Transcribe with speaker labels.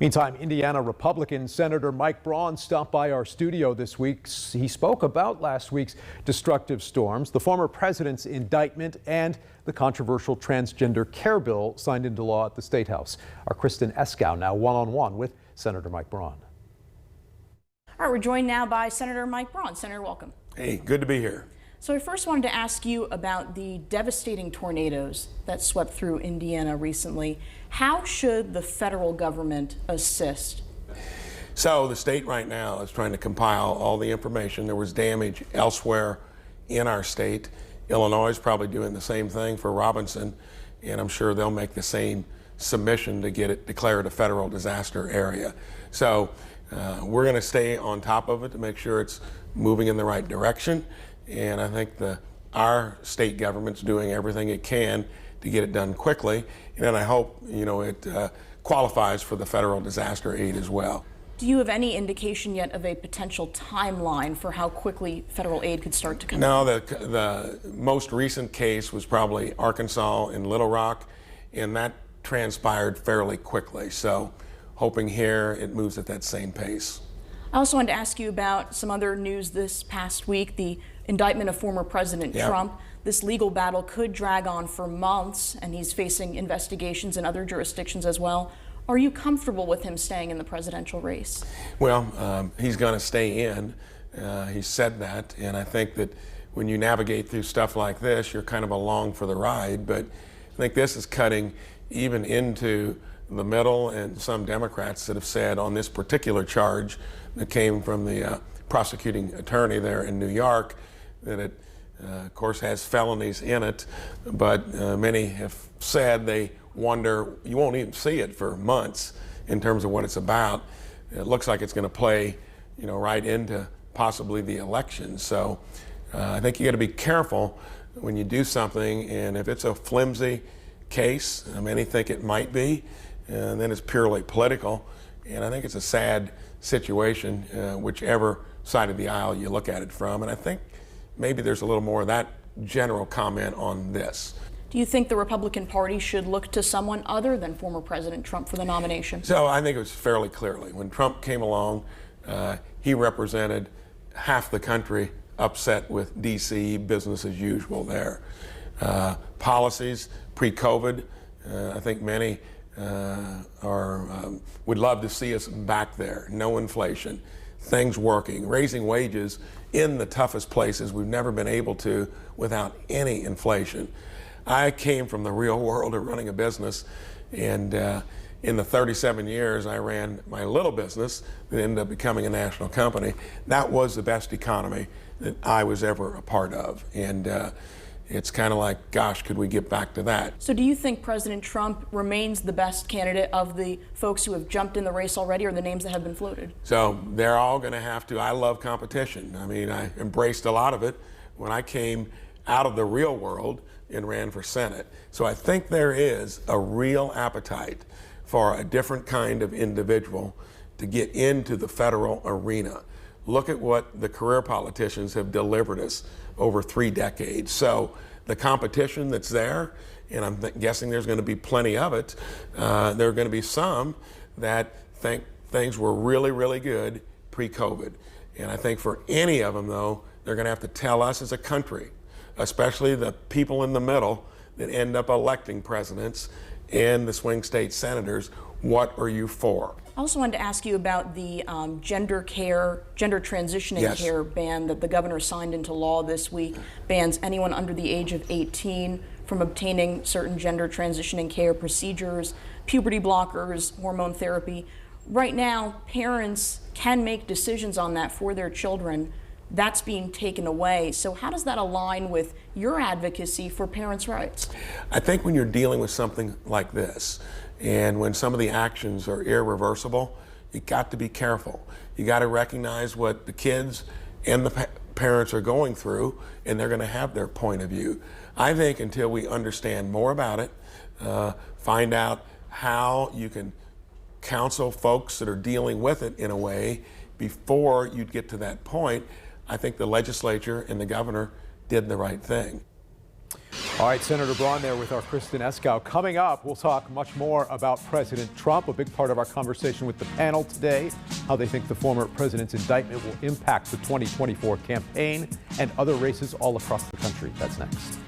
Speaker 1: Meantime, Indiana Republican Senator Mike Braun stopped by our studio this week. He spoke about last week's destructive storms, the former president's indictment, and the controversial transgender care bill signed into law at the State House. Our Kristen Eskow now one-on-one with Senator Mike Braun.
Speaker 2: All right, we're joined now by Senator Mike Braun. Senator, welcome.
Speaker 3: Hey, good to be here.
Speaker 2: So I first wanted to ask you about the devastating tornadoes that swept through Indiana recently. How should the federal government assist?
Speaker 3: So the state right now is trying to compile all the information. There was damage elsewhere in our state. Illinois is probably doing the same thing for Robinson, and I'm sure they'll make the same submission to get it declared a federal disaster area. So we're going to stay on top of it to make sure it's moving in the right direction. And I think our state government's doing everything it can to get it done quickly. And I hope, it qualifies for the federal disaster aid as well.
Speaker 2: Do you have any indication yet of a potential timeline for how quickly federal aid could start to come in?
Speaker 3: No, the most recent case was probably Arkansas and Little Rock, and that transpired fairly quickly. So hoping here it moves at that same pace.
Speaker 2: I also wanted to ask you about some other news this past week, the indictment of former President Trump. This legal battle could drag on for months, and he's facing investigations in other jurisdictions as well. Are you comfortable with him staying in the presidential race?
Speaker 3: Well, he's going to stay in. He said that, and I think that when you navigate through stuff like this, you're kind of along for the ride. But I think this is cutting even into the middle, and some Democrats that have said on this particular charge that came from the prosecuting attorney there in New York that it, of course, has felonies in it, but many have said they wonder, you won't even see it for months in terms of what it's about. It looks like it's going to play, right into possibly the election. So I think you got to be careful when you do something, and if it's a flimsy case, many think it might be, and then it's purely political. And I think it's a sad situation, whichever side of the aisle you look at it from. And I think maybe there's a little more of that general comment on this.
Speaker 2: Do you think the Republican Party should look to someone other than former President Trump for the nomination?
Speaker 3: So I think it was fairly clearly. When Trump came along, he represented half the country upset with D.C., business as usual there. Policies pre-COVID, I think many would love to see us back there. No inflation, things working, raising wages in the toughest places we've never been able to without any inflation. I came from the real world of running a business, and in the 37 years I ran my little business that ended up becoming a national company. That was the best economy that I was ever a part of. And it's kind of like, gosh, could we get back to that?
Speaker 2: So do you think President Trump remains the best candidate of the folks who have jumped in the race already, or the names that have been floated?
Speaker 3: So they're all going to have to. I love competition. I mean, I embraced a lot of it when I came out of the real world and ran for Senate. So I think there is a real appetite for a different kind of individual to get into the federal arena. Look at what the career politicians have delivered us over 3 decades. So the competition that's there, and I'm guessing there's going to be plenty of it, there are going to be some that think things were really, really good pre-COVID. And I think for any of them, though, they're going to have to tell us as a country, especially the people in the middle that end up electing presidents and the swing state senators, what are you for?
Speaker 2: I also wanted to ask you about the gender transitioning care ban that the governor signed into law this week. Bans anyone under the age of 18 from obtaining certain gender transitioning care procedures, puberty blockers, hormone therapy. Right now, parents can make decisions on that for their children. That's being taken away. So how does that align with your advocacy for parents' rights?
Speaker 3: I think when you're dealing with something like this, and when some of the actions are irreversible, you got to be careful. You got to recognize what the kids and the parents are going through, and they're going to have their point of view. I think until we understand more about it, find out how you can counsel folks that are dealing with it in a way before you get to that point, I think the legislature and the governor did the right thing.
Speaker 1: All right, Senator Braun there with our Kristen Eskow. Coming up, we'll talk much more about President Trump, a big part of our conversation with the panel today, how they think the former president's indictment will impact the 2024 campaign and other races all across the country. That's next.